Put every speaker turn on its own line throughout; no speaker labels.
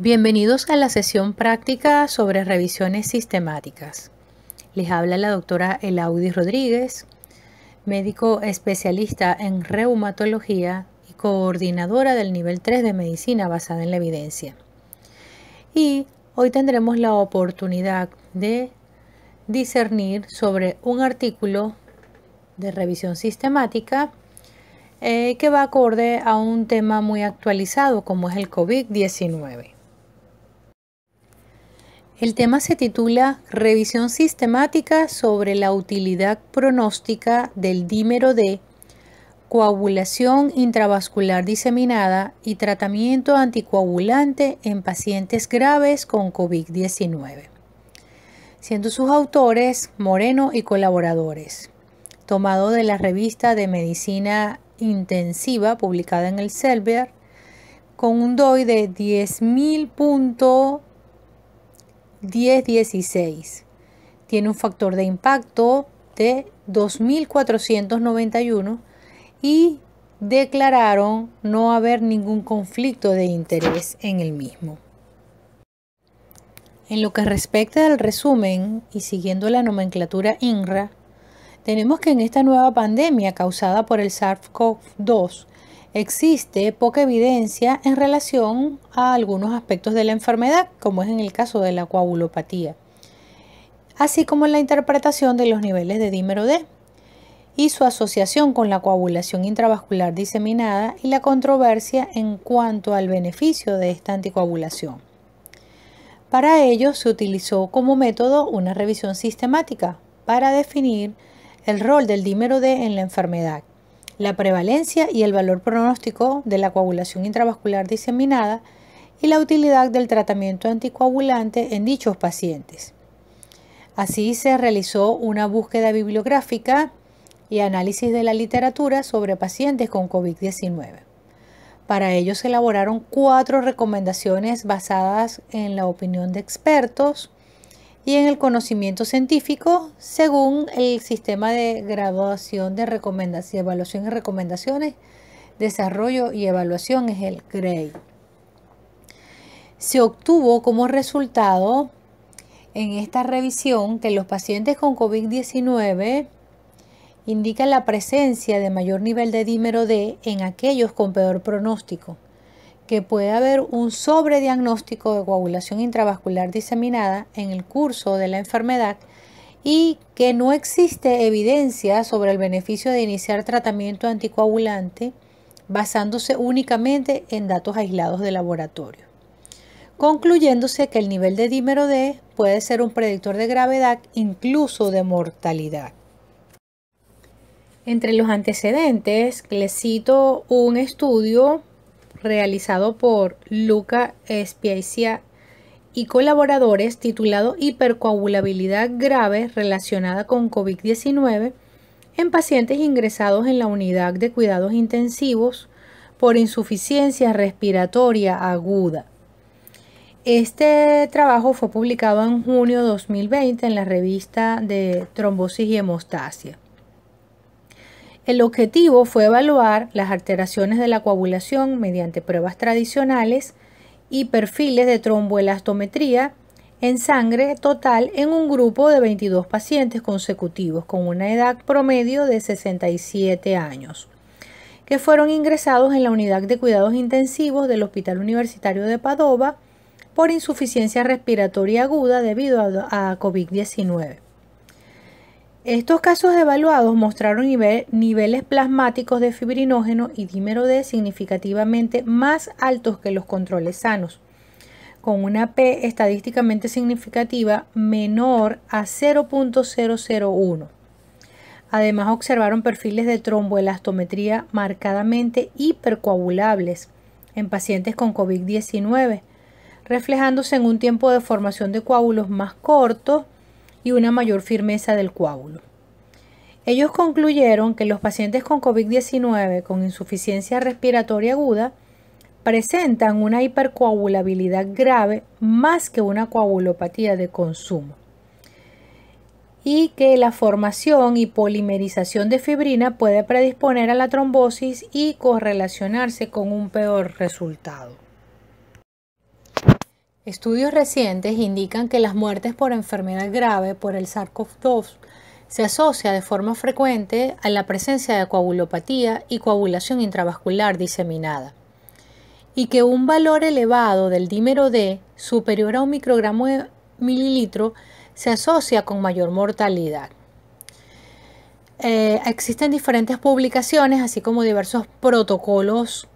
Bienvenidos a la sesión práctica sobre revisiones sistemáticas. Les habla la doctora Elaudi Rodríguez, médico especialista en reumatología y coordinadora del nivel 3 de medicina basada en la evidencia. Y hoy tendremos la oportunidad de discernir sobre un artículo de revisión sistemática que va acorde a un tema muy actualizado como es el COVID-19. El tema se titula Revisión sistemática sobre la utilidad pronóstica del dímero D, coagulación intravascular diseminada y tratamiento anticoagulante en pacientes graves con COVID-19, siendo sus autores Moreno y colaboradores, tomado de la revista de Medicina Intensiva publicada en el Cellver, con un DOI de 10.000.1016. Tiene un factor de impacto de 2.491 y declararon no haber ningún conflicto de interés en el mismo. En lo que respecta al resumen y siguiendo la nomenclatura INRA, tenemos que en esta nueva pandemia causada por el SARS-CoV-2 existe poca evidencia en relación a algunos aspectos de la enfermedad, como es en el caso de la coagulopatía, así como en la interpretación de los niveles de dímero D y su asociación con la coagulación intravascular diseminada y la controversia en cuanto al beneficio de esta anticoagulación. Para ello se utilizó como método una revisión sistemática para definir el rol del dímero D en la enfermedad, la prevalencia y el valor pronóstico de la coagulación intravascular diseminada y la utilidad del tratamiento anticoagulante en dichos pacientes. Así se realizó una búsqueda bibliográfica y análisis de la literatura sobre pacientes con COVID-19. Para ello se elaboraron 4 recomendaciones basadas en la opinión de expertos y en el conocimiento científico según el sistema de graduación de recomendaciones, evaluación y recomendaciones, desarrollo y evaluación es el GRADE. Se obtuvo como resultado en esta revisión que los pacientes con COVID-19 indican la presencia de mayor nivel de dímero D en aquellos con peor pronóstico, que puede haber un sobrediagnóstico de coagulación intravascular diseminada en el curso de la enfermedad y que no existe evidencia sobre el beneficio de iniciar tratamiento anticoagulante basándose únicamente en datos aislados de laboratorio, concluyéndose que el nivel de dímero D puede ser un predictor de gravedad, incluso de mortalidad. Entre los antecedentes, les cito un estudio realizado por Luca Spiezia y colaboradores titulado Hipercoagulabilidad grave relacionada con COVID-19 en pacientes ingresados en la unidad de cuidados intensivos por insuficiencia respiratoria aguda. Este trabajo fue publicado en junio de 2020 en la revista de Trombosis y Hemostasia. El objetivo fue evaluar las alteraciones de la coagulación mediante pruebas tradicionales y perfiles de tromboelastometría en sangre total en un grupo de 22 pacientes consecutivos con una edad promedio de 67 años, que fueron ingresados en la unidad de cuidados intensivos del Hospital Universitario de Padova por insuficiencia respiratoria aguda debido a COVID-19. Estos casos evaluados mostraron niveles plasmáticos de fibrinógeno y dímero D significativamente más altos que los controles sanos, con una P estadísticamente significativa menor a 0.001. Además, observaron perfiles de tromboelastometría marcadamente hipercoagulables en pacientes con COVID-19, reflejándose en un tiempo de formación de coágulos más corto y una mayor firmeza del coágulo. Ellos concluyeron que los pacientes con COVID-19 con insuficiencia respiratoria aguda presentan una hipercoagulabilidad grave más que una coagulopatía de consumo y que la formación y polimerización de fibrina puede predisponer a la trombosis y correlacionarse con un peor resultado. Estudios recientes indican que las muertes por enfermedad grave por el SARS-CoV-2 se asocia de forma frecuente a la presencia de coagulopatía y coagulación intravascular diseminada, y que un valor elevado del dímero D superior a 1 microgramo de mililitro se asocia con mayor mortalidad. Existen diferentes publicaciones, así como diversos protocolos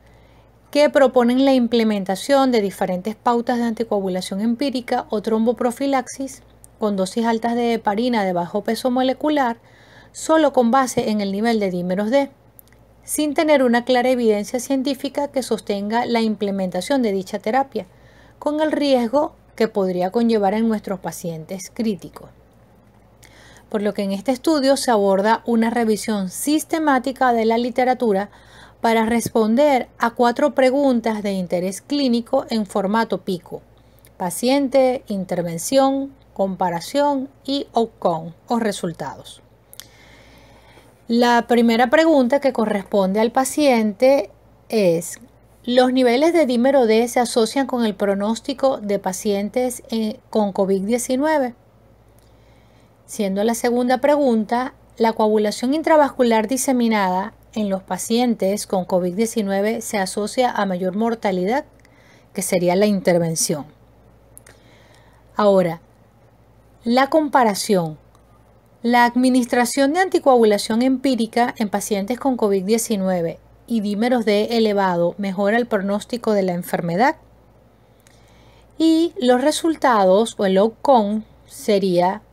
que proponen la implementación de diferentes pautas de anticoagulación empírica o tromboprofilaxis con dosis altas de heparina de bajo peso molecular, solo con base en el nivel de dímeros D, sin tener una clara evidencia científica que sostenga la implementación de dicha terapia, con el riesgo que podría conllevar en nuestros pacientes críticos. Por lo que en este estudio se aborda una revisión sistemática de la literatura para responder a 4 preguntas de interés clínico en formato PICO: paciente, intervención, comparación y outcome o resultados. La primera pregunta, que corresponde al paciente, es: ¿los niveles de dímero D se asocian con el pronóstico de pacientes con COVID-19? Siendo la segunda pregunta: ¿la coagulación intravascular diseminada en los pacientes con COVID-19 se asocia a mayor mortalidad, que sería la intervención? Ahora, la comparación. ¿La administración de anticoagulación empírica en pacientes con COVID-19 y dímeros D elevado mejora el pronóstico de la enfermedad? Y los resultados, o el outcome, sería: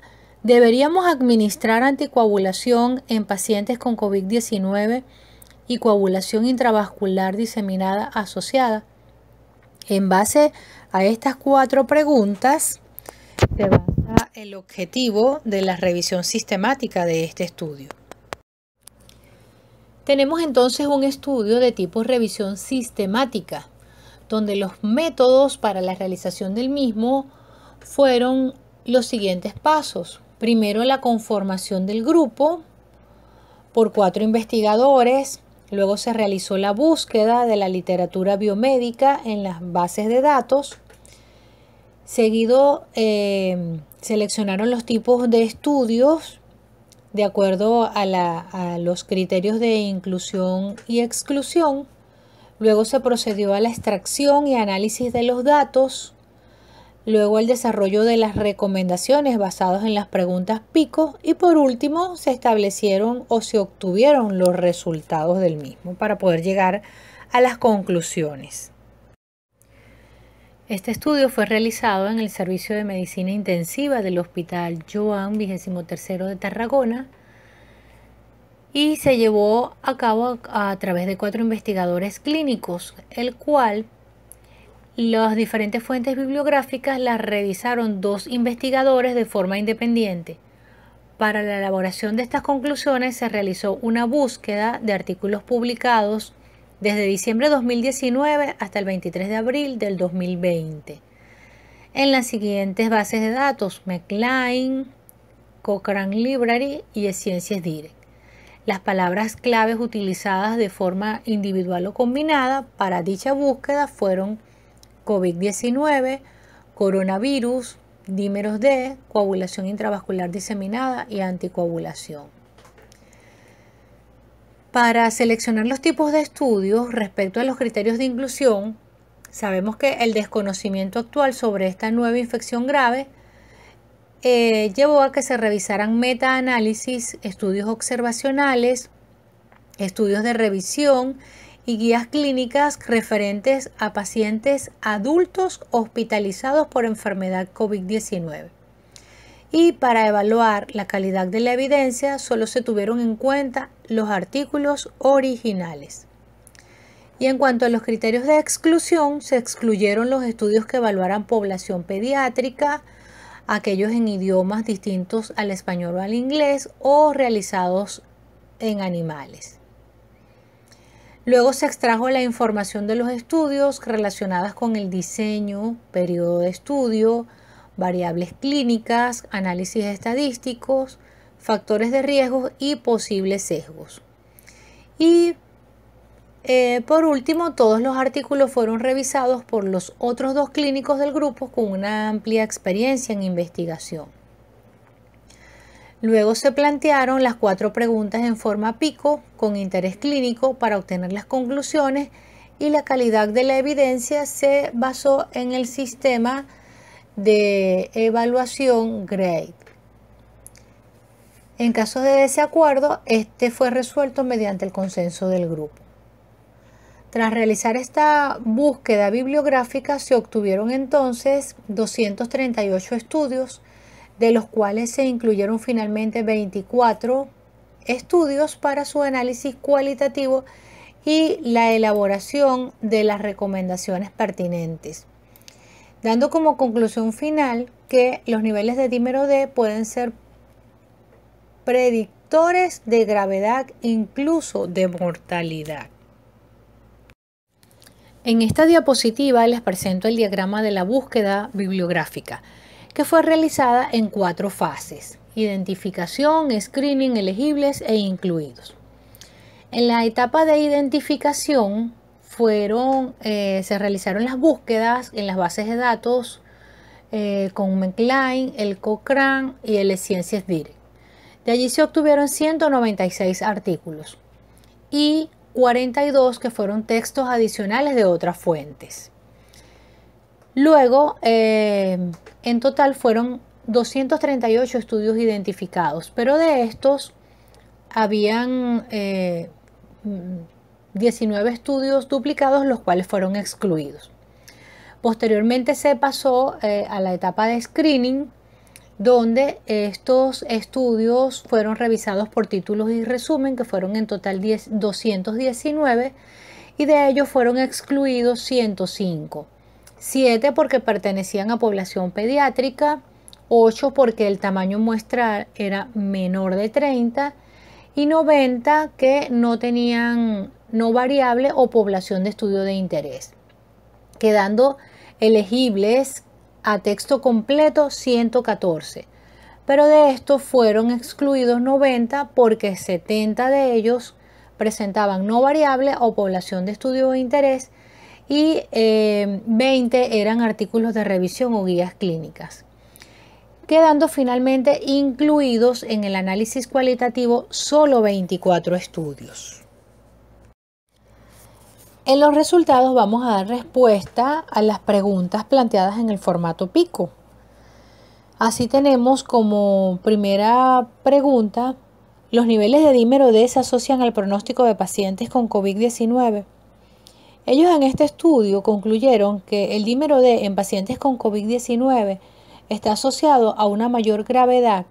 ¿deberíamos administrar anticoagulación en pacientes con COVID-19 y coagulación intravascular diseminada asociada? En base a estas 4 preguntas se basa el objetivo de la revisión sistemática de este estudio. Tenemos entonces un estudio de tipo revisión sistemática, donde los métodos para la realización del mismo fueron los siguientes pasos. Primero, la conformación del grupo por 4 investigadores. Luego se realizó la búsqueda de la literatura biomédica en las bases de datos. Seguido, seleccionaron los tipos de estudios de acuerdo a los criterios de inclusión y exclusión. Luego se procedió a la extracción y análisis de los datos. Luego el desarrollo de las recomendaciones basadas en las preguntas PICO, y por último se establecieron o se obtuvieron los resultados del mismo para poder llegar a las conclusiones. Este estudio fue realizado en el Servicio de Medicina Intensiva del Hospital Joan XXIII de Tarragona y se llevó a cabo a través de 4 investigadores clínicos, el cual las diferentes fuentes bibliográficas las revisaron 2 investigadores de forma independiente. Para la elaboración de estas conclusiones se realizó una búsqueda de artículos publicados desde diciembre de 2019 hasta el 23 de abril del 2020 en las siguientes bases de datos: Medline, Cochrane Library y Sciences Direct. Las palabras claves utilizadas de forma individual o combinada para dicha búsqueda fueron COVID-19, coronavirus, dímeros D, coagulación intravascular diseminada y anticoagulación. Para seleccionar los tipos de estudios respecto a los criterios de inclusión, sabemos que el desconocimiento actual sobre esta nueva infección grave llevó a que se revisaran metaanálisis, estudios observacionales, estudios de revisión y guías clínicas referentes a pacientes adultos hospitalizados por enfermedad COVID-19. Y para evaluar la calidad de la evidencia solo se tuvieron en cuenta los artículos originales. Y en cuanto a los criterios de exclusión, se excluyeron los estudios que evaluaran población pediátrica, aquellos en idiomas distintos al español o al inglés o realizados en animales. Luego se extrajo la información de los estudios relacionadas con el diseño, periodo de estudio, variables clínicas, análisis estadísticos, factores de riesgo y posibles sesgos. Y Por último, todos los artículos fueron revisados por los otros 2 clínicos del grupo con una amplia experiencia en investigación. Luego se plantearon las 4 preguntas en forma pico con interés clínico para obtener las conclusiones, y la calidad de la evidencia se basó en el sistema de evaluación GRADE. En caso de desacuerdo, este fue resuelto mediante el consenso del grupo. Tras realizar esta búsqueda bibliográfica, se obtuvieron entonces 238 estudios, de los cuales se incluyeron finalmente 24 estudios para su análisis cualitativo y la elaboración de las recomendaciones pertinentes, dando como conclusión final que los niveles de dímero D pueden ser predictores de gravedad, incluso de mortalidad. En esta diapositiva les presento el diagrama de la búsqueda bibliográfica, que fue realizada en 4 fases: identificación, screening, elegibles e incluidos. En la etapa de identificación se realizaron las búsquedas en las bases de datos con Medline, el Cochrane y el Sciences Direct. De allí se obtuvieron 196 artículos y 42 que fueron textos adicionales de otras fuentes. Luego, en total fueron 238 estudios identificados, pero de estos habían 19 estudios duplicados, los cuales fueron excluidos. Posteriormente se pasó a la etapa de screening, donde estos estudios fueron revisados por títulos y resumen, que fueron en total 219, y de ellos fueron excluidos 105. 7 porque pertenecían a población pediátrica, 8 porque el tamaño muestral era menor de 30 y 90 que no tenían no variable o población de estudio de interés, quedando elegibles a texto completo 114, pero de estos fueron excluidos 90 porque 70 de ellos presentaban no variable o población de estudio de interés y 20 eran artículos de revisión o guías clínicas, quedando finalmente incluidos en el análisis cualitativo solo 24 estudios. En los resultados vamos a dar respuesta a las preguntas planteadas en el formato pico. Así tenemos como primera pregunta: ¿los niveles de dímero D se asocian al pronóstico de pacientes con COVID-19? Ellos en este estudio concluyeron que el dímero D en pacientes con COVID-19 está asociado a una mayor gravedad,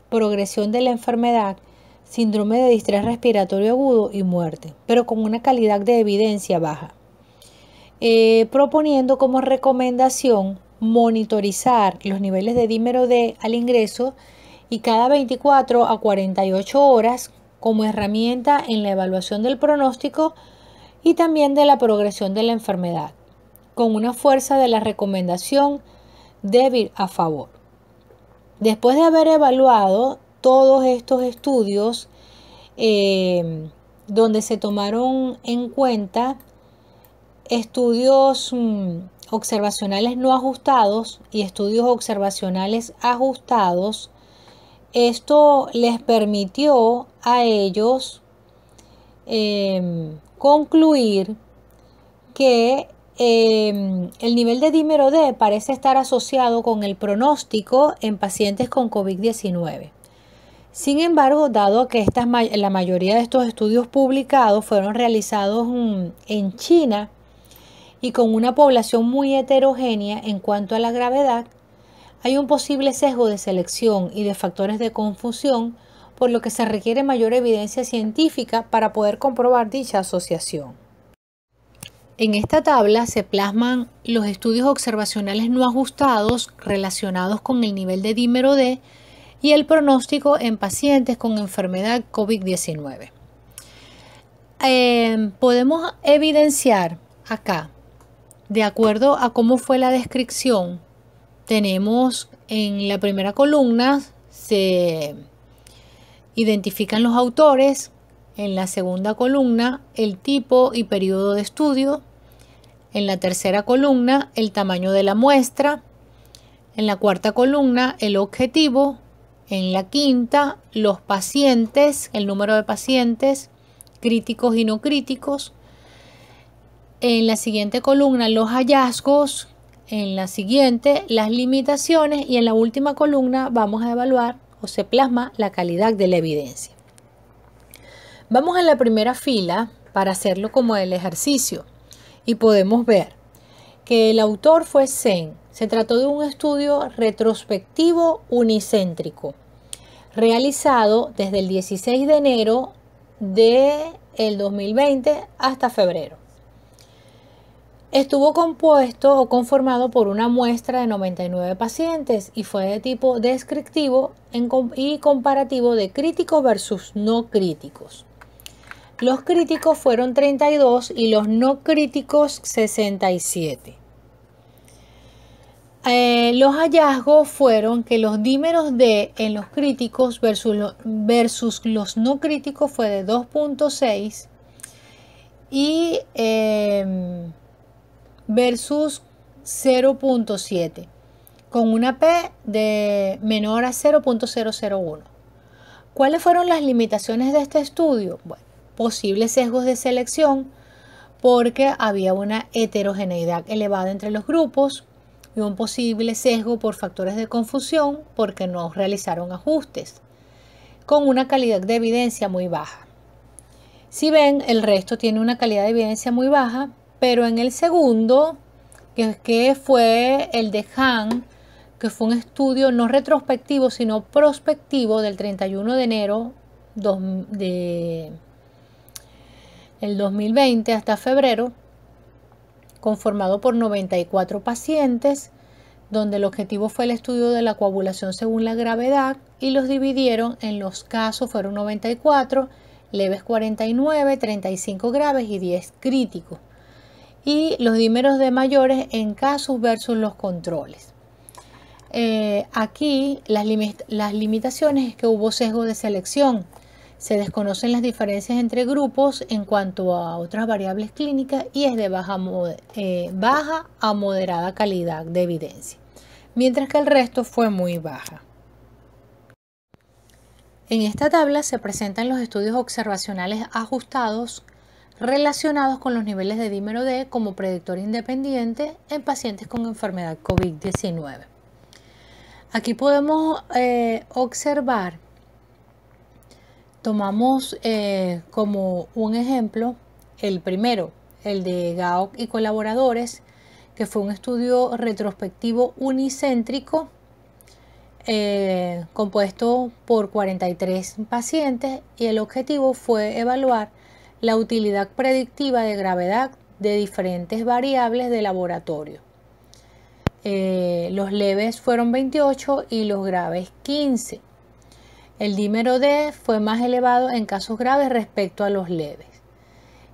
progresión de la enfermedad, síndrome de distrés respiratorio agudo y muerte, pero con una calidad de evidencia baja, proponiendo como recomendación monitorizar los niveles de dímero D al ingreso y cada 24 a 48 horas como herramienta en la evaluación del pronóstico y también de la progresión de la enfermedad, con una fuerza de la recomendación débil a favor. Después de haber evaluado todos estos estudios donde se tomaron en cuenta estudios observacionales no ajustados y estudios observacionales ajustados, esto les permitió a ellos concluir que el nivel de dímero D parece estar asociado con el pronóstico en pacientes con COVID-19. Sin embargo, dado que la mayoría de estos estudios publicados fueron realizados en China y con una población muy heterogénea en cuanto a la gravedad, hay un posible sesgo de selección y de factores de confusión, por lo que se requiere mayor evidencia científica para poder comprobar dicha asociación. En esta tabla se plasman los estudios observacionales no ajustados relacionados con el nivel de dímero D y el pronóstico en pacientes con enfermedad COVID-19. Podemos evidenciar acá, de acuerdo a cómo fue la descripción, tenemos en la primera columna, se identifican los autores, En la segunda columna, el tipo y periodo de estudio. En la tercera columna, el tamaño de la muestra. En la cuarta columna, el objetivo. En la quinta, los pacientes, el número de pacientes, críticos y no críticos. En la siguiente columna, los hallazgos. En la siguiente, las limitaciones. Y en la última columna vamos a evaluar o se plasma la calidad de la evidencia. Vamos a la primera fila para hacerlo como el ejercicio. Y podemos ver que el autor fue Sen. Se trató de un estudio retrospectivo unicéntrico, realizado desde el 16 de enero del 2020 hasta febrero. Estuvo compuesto o conformado por una muestra de 99 pacientes y fue de tipo descriptivo y comparativo de críticos versus no críticos. Los críticos fueron 32 y los no críticos 67. Los hallazgos fueron que los dímeros D en los críticos versus los no críticos fue de 2.6 y versus 0.7 con una P de menor a 0.001. ¿Cuáles fueron las limitaciones de este estudio? Bueno, posibles sesgos de selección porque había una heterogeneidad elevada entre los grupos y un posible sesgo por factores de confusión porque no realizaron ajustes, con una calidad de evidencia muy baja. Si ven, el resto tiene una calidad de evidencia muy baja, pero en el segundo, que fue el de Han, que fue un estudio no retrospectivo, sino prospectivo del 31 de enero del 2020 hasta febrero, conformado por 94 pacientes, donde el objetivo fue el estudio de la coagulación según la gravedad y los dividieron en los casos, fueron 94, leves 49, 35 graves y 10 críticos. Y los dímeros de mayores en casos versus los controles. Aquí las limitaciones es que hubo sesgo de selección. Se desconocen las diferencias entre grupos en cuanto a otras variables clínicas y es de baja a moderada calidad de evidencia, mientras que el resto fue muy baja. En esta tabla se presentan los estudios observacionales ajustados relacionados con los niveles de dímero D como predictor independiente en pacientes con enfermedad COVID-19. Aquí podemos observar. Tomamos como un ejemplo el primero, el de Gaok y colaboradores, que fue un estudio retrospectivo unicéntrico compuesto por 43 pacientes y el objetivo fue evaluar la utilidad predictiva de gravedad de diferentes variables de laboratorio. Los leves fueron 28 y los graves 15. El dímero D fue más elevado en casos graves respecto a los leves.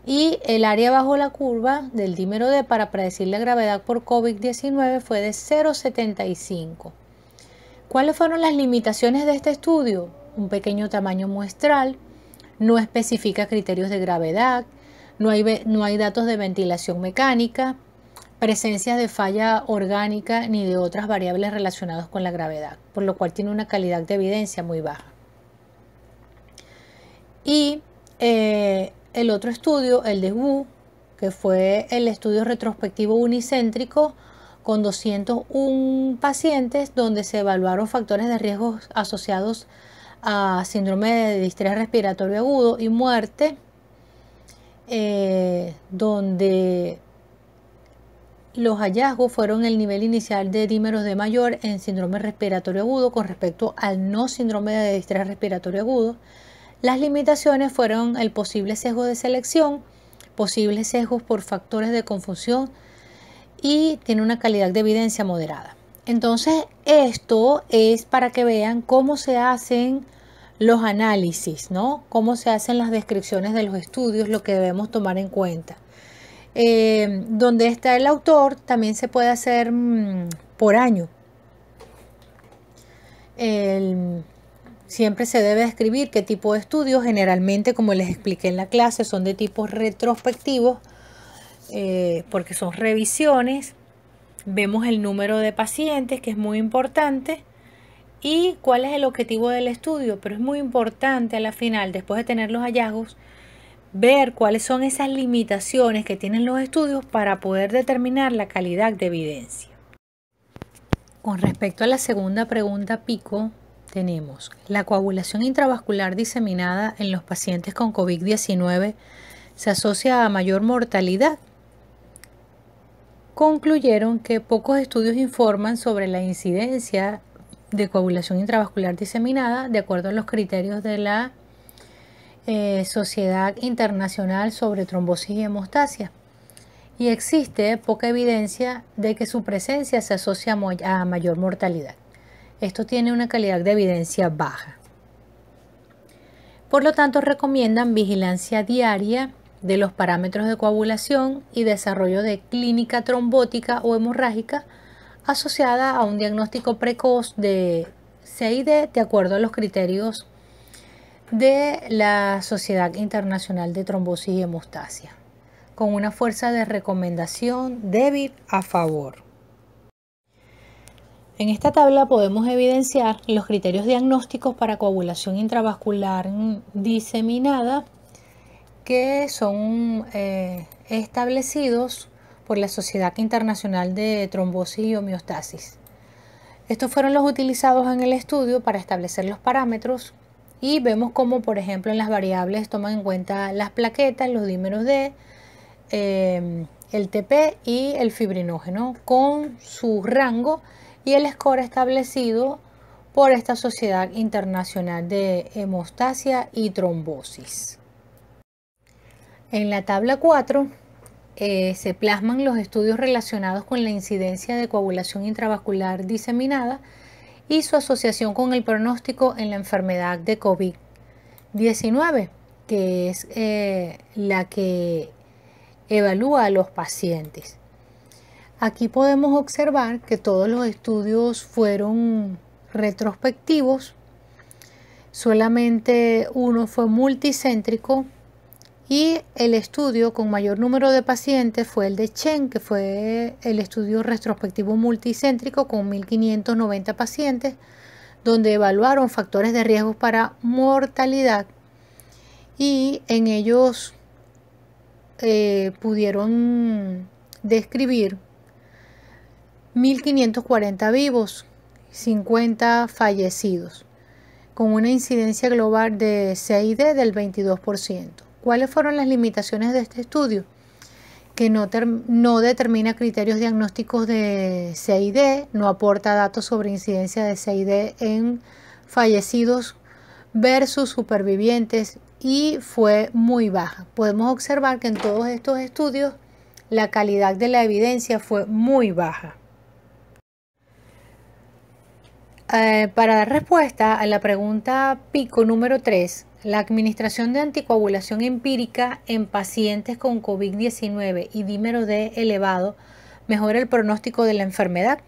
Y el área bajo la curva del dímero D para predecir la gravedad por COVID-19 fue de 0,75. ¿Cuáles fueron las limitaciones de este estudio? Un pequeño tamaño muestral, no especifica criterios de gravedad, no hay datos de ventilación mecánica, presencia de falla orgánica ni de otras variables relacionadas con la gravedad, por lo cual tiene una calidad de evidencia muy baja. Y el otro estudio, el de Wu, que fue el estudio retrospectivo unicéntrico con 201 pacientes donde se evaluaron factores de riesgo asociados a síndrome de distrés respiratorio agudo y muerte, donde los hallazgos fueron el nivel inicial de dímeros D mayor en síndrome respiratorio agudo con respecto al no síndrome de distrés respiratorio agudo. Las limitaciones fueron el posible sesgo de selección, posibles sesgos por factores de confusión y tiene una calidad de evidencia moderada. Entonces, esto es para que vean cómo se hacen los análisis, ¿no? Cómo se hacen las descripciones de los estudios, lo que debemos tomar en cuenta. Donde está el autor, también se puede hacer por año. Siempre se debe describir qué tipo de estudios. Generalmente, como les expliqué en la clase, son de tipo retrospectivos, porque son revisiones. Vemos el número de pacientes, que es muy importante, y cuál es el objetivo del estudio. Pero es muy importante a la final, después de tener los hallazgos, ver cuáles son esas limitaciones que tienen los estudios para poder determinar la calidad de evidencia. Con respecto a la segunda pregunta pico, tenemos: ¿la coagulación intravascular diseminada en los pacientes con COVID-19 se asocia a mayor mortalidad? Concluyeron que pocos estudios informan sobre la incidencia de coagulación intravascular diseminada de acuerdo a los criterios de la Sociedad Internacional sobre Trombosis y Hemostasia, y existe poca evidencia de que su presencia se asocia a mayor mortalidad. Esto tiene una calidad de evidencia baja. Por lo tanto, recomiendan vigilancia diaria de los parámetros de coagulación y desarrollo de clínica trombótica o hemorrágica asociada a un diagnóstico precoz de CID de acuerdo a los criterios de la Sociedad Internacional de Trombosis y Hemostasia, con una fuerza de recomendación débil a favor. En esta tabla podemos evidenciar los criterios diagnósticos para coagulación intravascular diseminada que son establecidos por la Sociedad Internacional de Trombosis y Homeostasis. Estos fueron los utilizados en el estudio para establecer los parámetros, y vemos como, por ejemplo, en las variables toman en cuenta las plaquetas, los dímeros D, el TP y el fibrinógeno con su rango y el score establecido por esta Sociedad Internacional de Hemostasia y Trombosis. En la tabla 4 se plasman los estudios relacionados con la incidencia de coagulación intravascular diseminada y su asociación con el pronóstico en la enfermedad de COVID-19, que es la que evalúa a los pacientes. Aquí podemos observar que todos los estudios fueron retrospectivos, solamente uno fue multicéntrico, y el estudio con mayor número de pacientes fue el de Chen, que fue el estudio retrospectivo multicéntrico con 1.590 pacientes, donde evaluaron factores de riesgo para mortalidad, y en ellos pudieron describir 1.540 vivos, 50 fallecidos, con una incidencia global de CID del 22%. ¿Cuáles fueron las limitaciones de este estudio? Que no determina criterios diagnósticos de CID, no aporta datos sobre incidencia de CID en fallecidos versus supervivientes, y fue muy baja. Podemos observar que en todos estos estudios la calidad de la evidencia fue muy baja. Para dar respuesta a la pregunta pico número 3, la administración de anticoagulación empírica en pacientes con COVID-19 y dímero D elevado mejora el pronóstico de la enfermedad,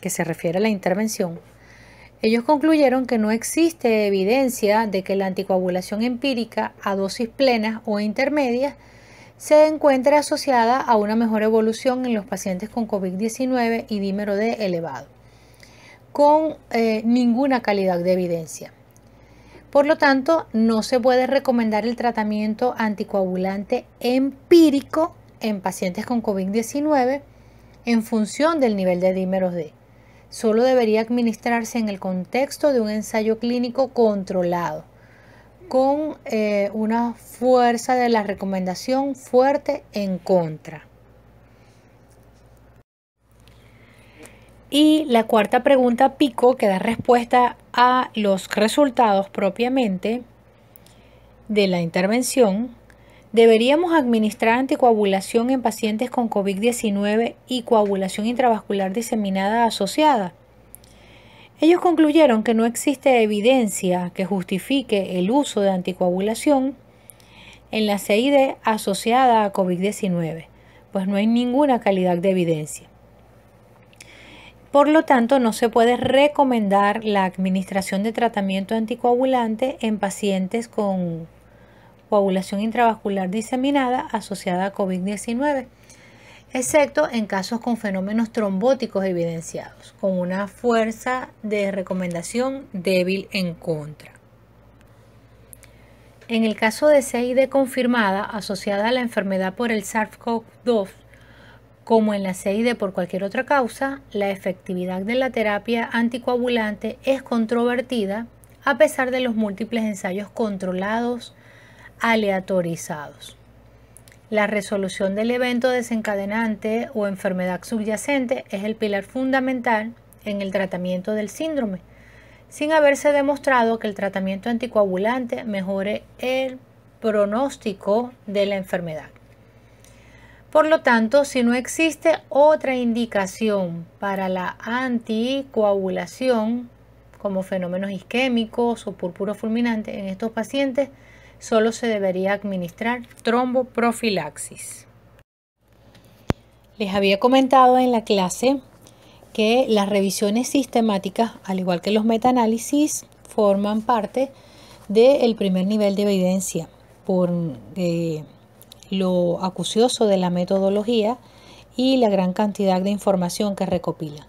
que se refiere a la intervención. Ellos concluyeron que no existe evidencia de que la anticoagulación empírica a dosis plenas o intermedias se encuentre asociada a una mejor evolución en los pacientes con COVID-19 y dímero D elevado, con ninguna calidad de evidencia. Por lo tanto, no se puede recomendar el tratamiento anticoagulante empírico en pacientes con COVID-19 en función del nivel de dímeros D. Solo debería administrarse en el contexto de un ensayo clínico controlado, con una fuerza de la recomendación fuerte en contra. Y la cuarta pregunta pico, que da respuesta a los resultados propiamente de la intervención: ¿deberíamos administrar anticoagulación en pacientes con COVID-19 y coagulación intravascular diseminada asociada? Ellos concluyeron que no existe evidencia que justifique el uso de anticoagulación en la CID asociada a COVID-19, pues no hay ninguna calidad de evidencia. Por lo tanto, no se puede recomendar la administración de tratamiento anticoagulante en pacientes con coagulación intravascular diseminada asociada a COVID-19, excepto en casos con fenómenos trombóticos evidenciados, con una fuerza de recomendación débil en contra. En el caso de CID confirmada asociada a la enfermedad por el SARS-CoV-2, como en la CID por cualquier otra causa, la efectividad de la terapia anticoagulante es controvertida a pesar de los múltiples ensayos controlados aleatorizados. La resolución del evento desencadenante o enfermedad subyacente es el pilar fundamental en el tratamiento del síndrome, sin haberse demostrado que el tratamiento anticoagulante mejore el pronóstico de la enfermedad. Por lo tanto, si no existe otra indicación para la anticoagulación, como fenómenos isquémicos o púrpura fulminante en estos pacientes, solo se debería administrar tromboprofilaxis. Les había comentado en la clase que las revisiones sistemáticas, al igual que los metaanálisis, forman parte del primer nivel de evidencia por lo acucioso de la metodología y la gran cantidad de información que recopila.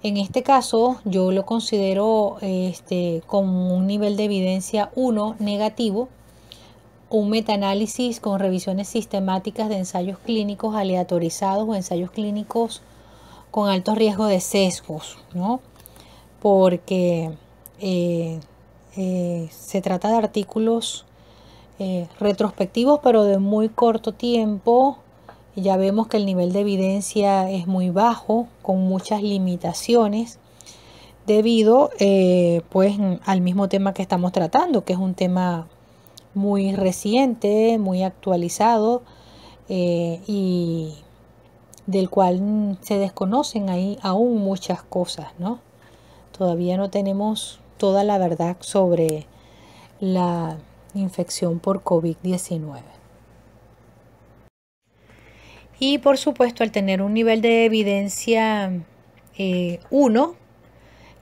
En este caso, yo lo considero como un nivel de evidencia 1 negativo, un metaanálisis con revisiones sistemáticas de ensayos clínicos aleatorizados o ensayos clínicos con alto riesgo de sesgos, ¿no? Porque se trata de artículos retrospectivos, pero de muy corto tiempo. Ya vemos que el nivel de evidencia es muy bajo, con muchas limitaciones, debido pues al mismo tema que estamos tratando, que es un tema muy reciente, muy actualizado y del cual se desconocen ahí aún muchas cosas, ¿no? Todavía no tenemos toda la verdad sobre la infección por COVID-19. Y por supuesto, al tener un nivel de evidencia 1,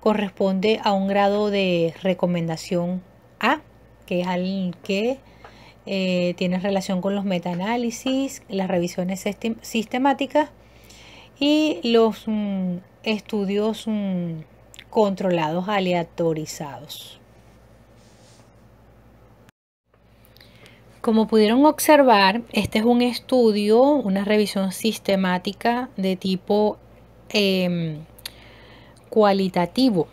corresponde a un grado de recomendación A, que es al que tiene relación con los metaanálisis, las revisiones sistemáticas y los estudios controlados aleatorizados. Como pudieron observar, este es un estudio, una revisión sistemática de tipo cualitativo,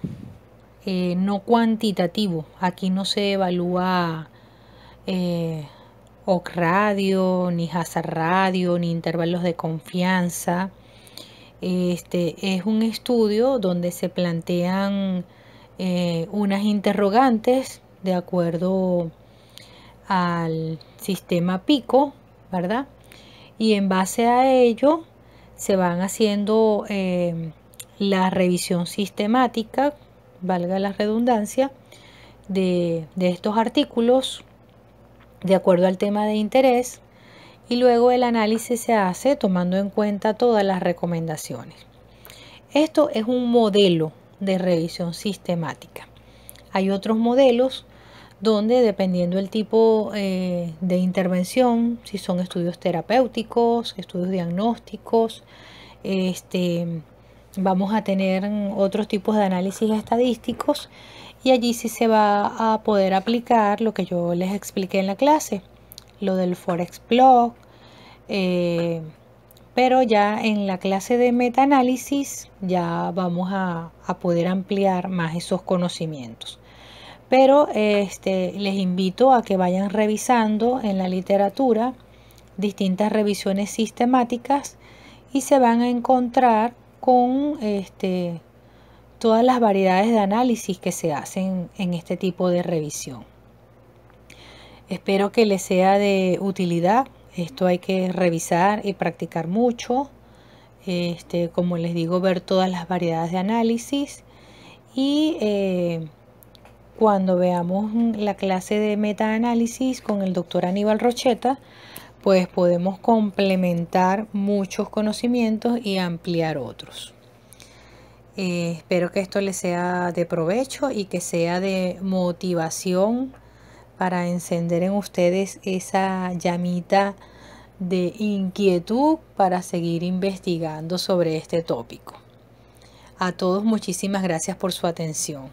no cuantitativo. Aquí no se evalúa OC radio, ni hazard radio, ni intervalos de confianza. Es un estudio donde se plantean unas interrogantes de acuerdo al sistema PICO, ¿verdad? Y en base a ello se van haciendo la revisión sistemática, valga la redundancia, de estos artículos de acuerdo al tema de interés, y luego el análisis se hace tomando en cuenta todas las recomendaciones. Esto es un modelo de revisión sistemática. Hay otros modelos donde, dependiendo del tipo de intervención, si son estudios terapéuticos, estudios diagnósticos, vamos a tener otros tipos de análisis estadísticos, y allí sí se va a poder aplicar lo que yo les expliqué en la clase, lo del ForexPlot, pero ya en la clase de metaanálisis ya vamos a poder ampliar más esos conocimientos. Pero les invito a que vayan revisando en la literatura distintas revisiones sistemáticas y se van a encontrar con todas las variedades de análisis que se hacen en este tipo de revisión. Espero que les sea de utilidad. Esto hay que revisar y practicar mucho. Como les digo, ver todas las variedades de análisis y cuando veamos la clase de metaanálisis con el doctor Aníbal Rocheta, pues podemos complementar muchos conocimientos y ampliar otros. Espero que esto les sea de provecho y que sea de motivación para encender en ustedes esa llamita de inquietud para seguir investigando sobre este tópico. A todos muchísimas gracias por su atención.